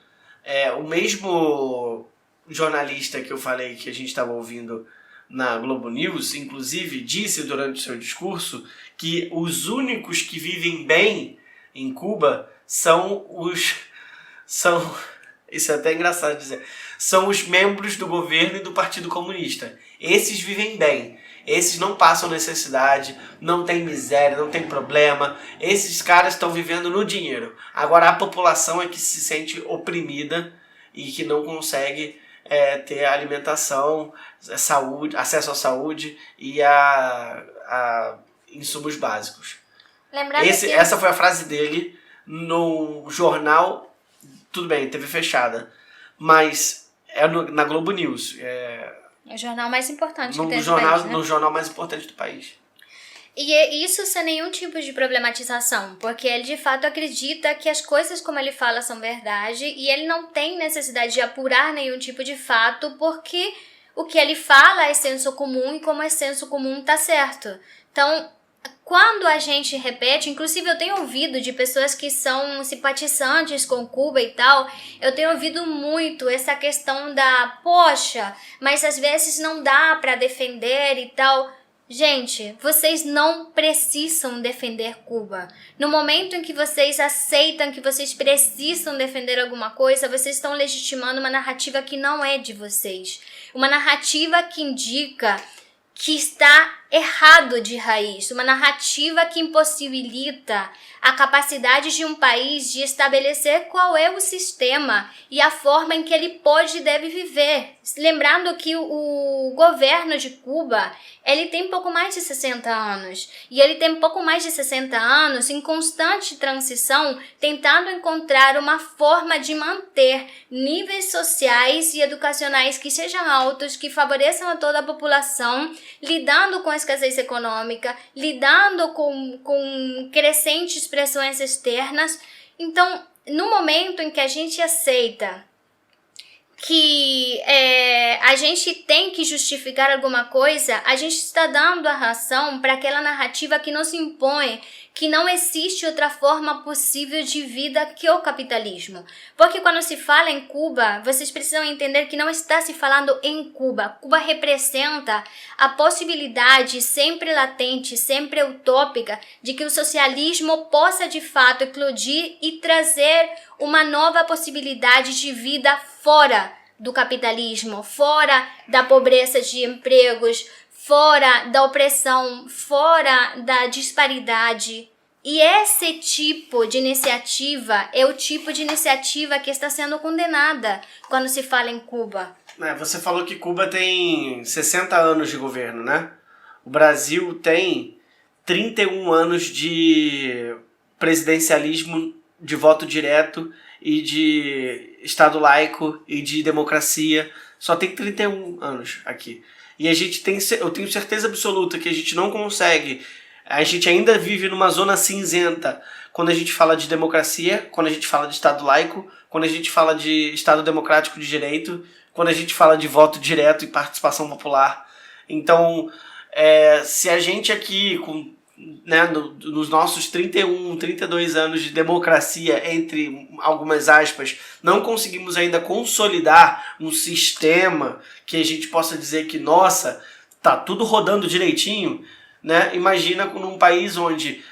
O mesmo jornalista que eu falei que a gente estava ouvindo na Globo News, inclusive, disse durante o seu discurso que os únicos que vivem bem em Cuba isso é até engraçado dizer, são os membros do governo e do Partido Comunista. Esses vivem bem. Esses não passam necessidade, não tem miséria, não tem problema. Esses caras estão vivendo no dinheiro. Agora a população é que se sente oprimida e que não consegue ter alimentação, saúde, acesso à saúde e a insumos básicos. Essa foi a frase dele no jornal. Tudo bem, TV fechada, mas na Globo News. É o jornal mais importante que tem do país, né? No jornal mais importante do país. E isso sem nenhum tipo de problematização, porque ele de fato acredita que as coisas como ele fala são verdade e ele não tem necessidade de apurar nenhum tipo de fato, porque o que ele fala é senso comum e como é senso comum tá certo. Então, quando a gente repete, inclusive eu tenho ouvido de pessoas que são simpatizantes com Cuba e tal, eu tenho ouvido muito essa questão poxa, mas às vezes não dá para defender e tal. Gente, vocês não precisam defender Cuba. No momento em que vocês aceitam que vocês precisam defender alguma coisa, vocês estão legitimando uma narrativa que não é de vocês. Uma narrativa que indica que está errado de raiz. Uma narrativa que impossibilita a capacidade de um país de estabelecer qual é o sistema e a forma em que ele pode e deve viver. Lembrando que o governo de Cuba, ele tem pouco mais de 60 anos. E ele tem pouco mais de 60 anos em constante transição, tentando encontrar uma forma de manter níveis sociais e educacionais que sejam altos, que favoreçam a toda a população, lidando com a escassez econômica, lidando com crescentes pressões externas. Então, no momento em que a gente aceita que a gente tem que justificar alguma coisa, a gente está dando a razão para aquela narrativa que nos impõe que não existe outra forma possível de vida que o capitalismo. Porque quando se fala em Cuba, vocês precisam entender que não está se falando em Cuba. Cuba representa a possibilidade sempre latente, sempre utópica, de que o socialismo possa de fato eclodir e trazer uma nova possibilidade de vida fora do capitalismo, fora da pobreza de empregos, fora da opressão, fora da disparidade. E esse tipo de iniciativa é o tipo de iniciativa que está sendo condenada quando se fala em Cuba. Você falou que Cuba tem 60 anos de governo, né? O Brasil tem 31 anos de presidencialismo, de voto direto e de Estado laico e de democracia. Só tem 31 anos aqui. E eu tenho certeza absoluta que a gente não consegue, a gente ainda vive numa zona cinzenta quando a gente fala de democracia, quando a gente fala de Estado laico, quando a gente fala de Estado democrático de direito, quando a gente fala de voto direto e participação popular. Então, se a gente aqui, nos nossos 31, 32 anos de democracia, entre algumas aspas, não conseguimos ainda consolidar um sistema que a gente possa dizer que, nossa, tá tudo rodando direitinho, né? Imagina num país onde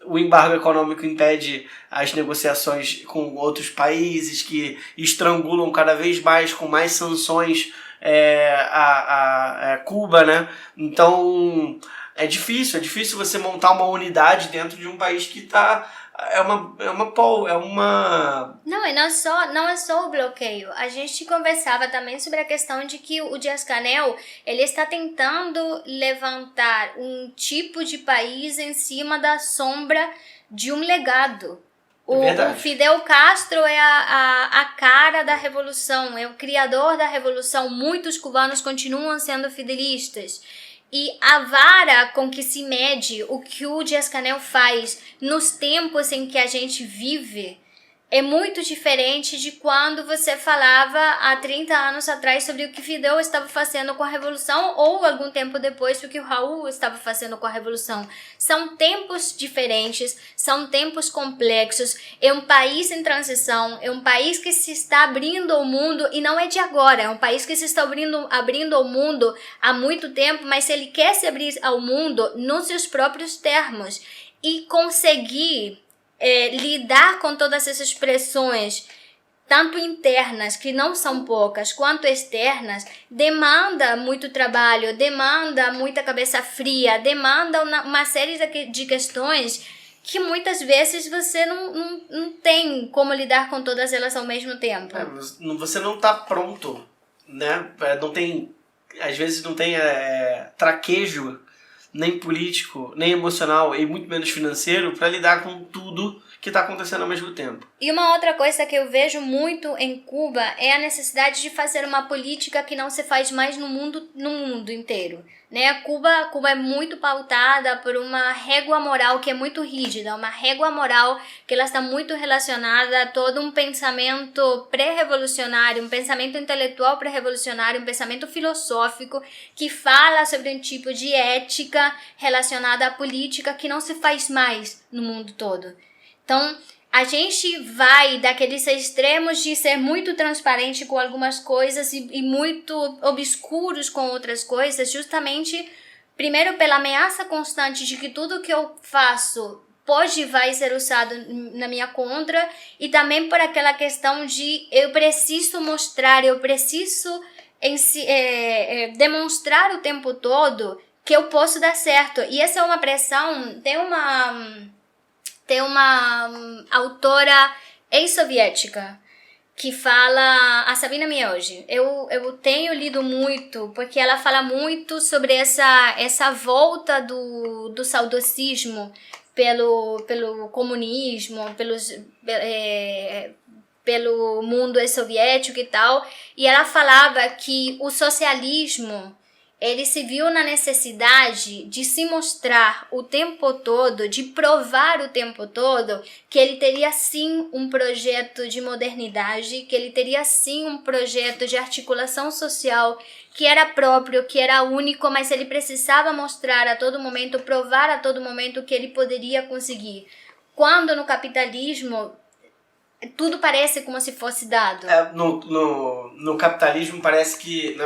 o embargo econômico impede as negociações com outros países, que estrangulam cada vez mais, com mais sanções, a Cuba, né? Então é difícil você montar uma unidade dentro de um país que está Não, e não é só o bloqueio. A gente conversava também sobre a questão de que o Díaz-Canel, ele está tentando levantar um tipo de país em cima da sombra de um legado. O Fidel Castro é a cara da revolução, é o criador da revolução. Muitos cubanos continuam sendo fidelistas. E a vara com que se mede o que o Díaz-Canel faz nos tempos em que a gente vive é muito diferente de quando você falava há 30 anos atrás sobre o que Fidel estava fazendo com a Revolução ou algum tempo depois o que o Raul estava fazendo com a Revolução. São tempos diferentes, são tempos complexos, é um país em transição, é um país que se está abrindo ao mundo e não é de agora, é um país que se está abrindo ao mundo há muito tempo, mas ele quer se abrir ao mundo nos seus próprios termos e conseguir lidar com todas essas pressões, tanto internas, que não são poucas, quanto externas, demanda muito trabalho, demanda muita cabeça fria, demanda uma série de questões que muitas vezes você não tem como lidar com todas elas ao mesmo tempo. Você não está pronto, né? Às vezes não tem traquejo, nem político, nem emocional e muito menos financeiro para lidar com tudo que está acontecendo ao mesmo tempo. E uma outra coisa que eu vejo muito em Cuba é a necessidade de fazer uma política que não se faz mais no mundo inteiro. Né? Cuba é muito pautada por uma régua moral que é muito rígida, uma régua moral que ela está muito relacionada a todo um pensamento pré-revolucionário, um pensamento intelectual pré-revolucionário, um pensamento filosófico que fala sobre um tipo de ética relacionada à política que não se faz mais no mundo todo. Então, a gente vai daqueles extremos de ser muito transparente com algumas coisas e muito obscuros com outras coisas, justamente, primeiro pela ameaça constante de que tudo que eu faço pode e vai ser usado na minha contra, e também por aquela questão de eu preciso mostrar, eu preciso demonstrar o tempo todo que eu posso dar certo. E essa é uma pressão, tem uma autora ex-soviética que fala, a Sabina Mioge. Eu tenho lido muito, porque ela fala muito sobre essa volta do saudosismo pelo comunismo, pelo mundo ex-soviético e tal. E ela falava que o socialismo, ele se viu na necessidade de se mostrar o tempo todo, de provar o tempo todo que ele teria sim um projeto de modernidade, que ele teria sim um projeto de articulação social que era próprio, que era único, mas ele precisava mostrar a todo momento, provar a todo momento que ele poderia conseguir. Quando no capitalismo tudo parece como se fosse dado. No capitalismo parece que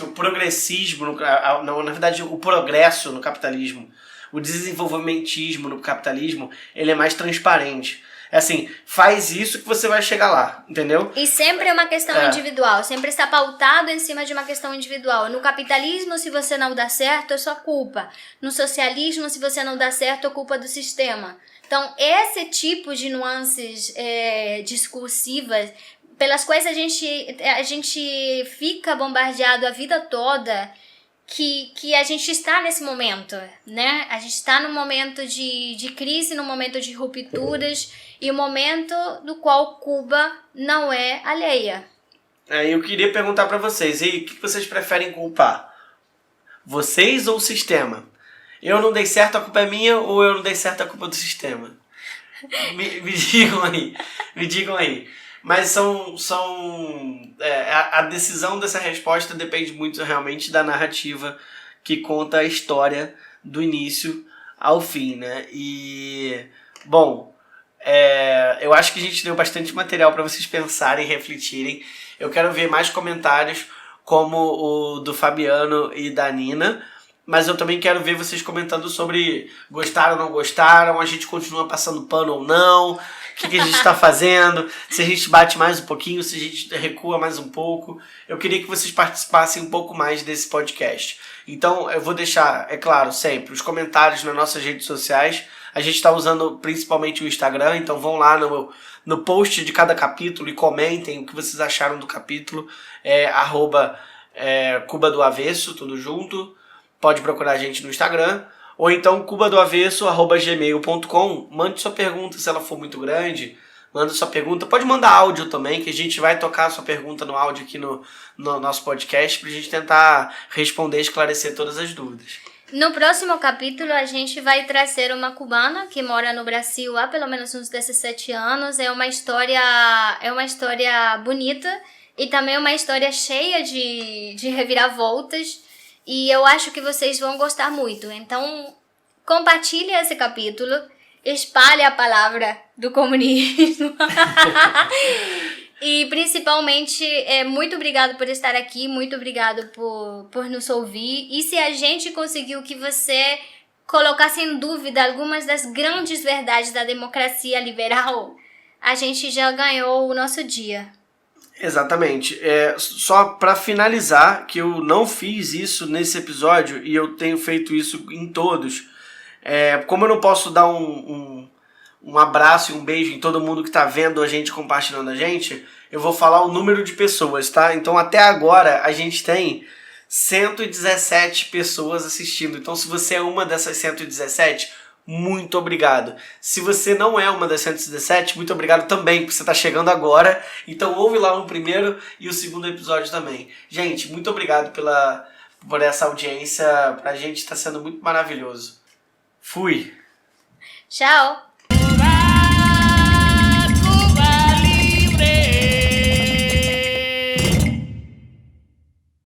o progressismo, na verdade o progresso no capitalismo, o desenvolvimentismo no capitalismo, ele é mais transparente. É assim, faz isso que você vai chegar lá, entendeu? E sempre é uma questão individual, sempre está pautado em cima de uma questão individual. No capitalismo, se você não dá certo, é sua culpa. No socialismo, se você não dá certo, é culpa do sistema. Então, esse tipo de nuances discursivas, pelas quais a gente fica bombardeado a vida toda, que a gente está nesse momento, né? A gente está num momento de crise, num momento de rupturas, e um momento do qual Cuba não é alheia. Eu queria perguntar para vocês, e aí, o que vocês preferem culpar? Vocês ou o sistema? Eu não dei certo, a culpa é minha, ou eu não dei certo, a culpa é do sistema? Me digam aí. Mas a decisão dessa resposta depende muito realmente da narrativa que conta a história do início ao fim, né? E, bom, eu acho que a gente deu bastante material para vocês pensarem e refletirem. Eu quero ver mais comentários como o do Fabiano e da Nina, mas eu também quero ver vocês comentando sobre gostaram ou não gostaram, a gente continua passando pano ou não, o que a gente está fazendo, se a gente bate mais um pouquinho, se a gente recua mais um pouco. Eu queria que vocês participassem um pouco mais desse podcast. Então eu vou deixar, é claro, sempre os comentários nas nossas redes sociais. A gente está usando principalmente o Instagram, então vão lá no post de cada capítulo e comentem o que vocês acharam do capítulo. Cuba do Avesso, tudo junto. Pode procurar a gente no Instagram, ou então cubadoavesso@gmail.com. Mande sua pergunta, se ela for muito grande, manda sua pergunta. Pode mandar áudio também, que a gente vai tocar a sua pergunta no áudio aqui no nosso podcast, pra gente tentar responder e esclarecer todas as dúvidas. No próximo capítulo, a gente vai trazer uma cubana que mora no Brasil há pelo menos uns 17 anos. É uma história bonita e também uma história cheia de reviravoltas. E eu acho que vocês vão gostar muito. Então, compartilhe esse capítulo, espalhe a palavra do comunismo. E, principalmente, muito obrigado por estar aqui, muito obrigado por nos ouvir. E se a gente conseguiu que você colocasse em dúvida algumas das grandes verdades da democracia liberal, a gente já ganhou o nosso dia. Exatamente. Só para finalizar, que eu não fiz isso nesse episódio e eu tenho feito isso em todos. Como eu não posso dar um abraço e um beijo em todo mundo que está vendo a gente, compartilhando a gente, eu vou falar o número de pessoas, tá? Então até agora a gente tem 117 pessoas assistindo. Então se você é uma dessas 117, muito obrigado. Se você não é uma das 117, muito obrigado também, porque você está chegando agora. Então ouve lá o primeiro e o segundo episódio também. Gente, muito obrigado por essa audiência. Pra gente está sendo muito maravilhoso. Fui! Tchau!